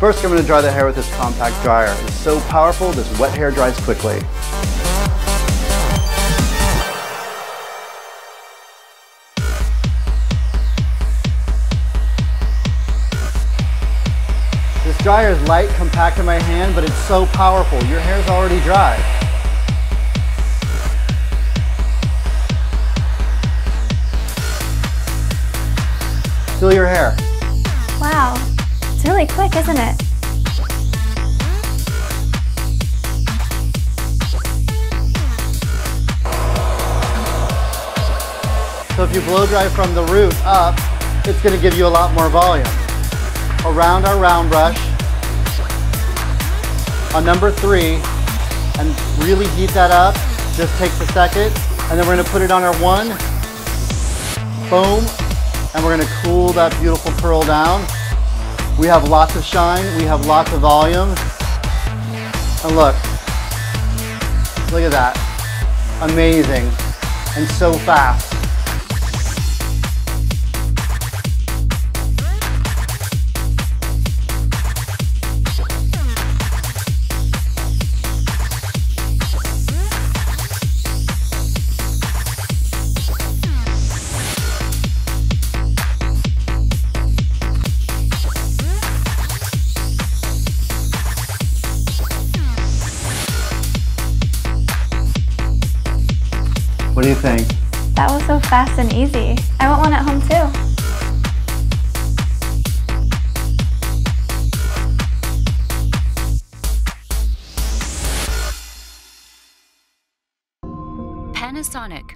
First, I'm going to dry the hair with this compact dryer. It's so powerful, this wet hair dries quickly. This dryer is light, compact in my hand, but it's so powerful. Your hair's already dry. Feel your hair. Wow, it's really quick, isn't it? So if you blow dry from the root up, it's going to give you a lot more volume. Around our round brush on number 3 and really heat that up. Just takes a second, and then we're going to put it on our 1. Boom. And we're going to cool that beautiful curl down. We have lots of shine, we have lots of volume. And look at that. Amazing and so fast. What do you think? That was so fast and easy. I want one at home too. Panasonic.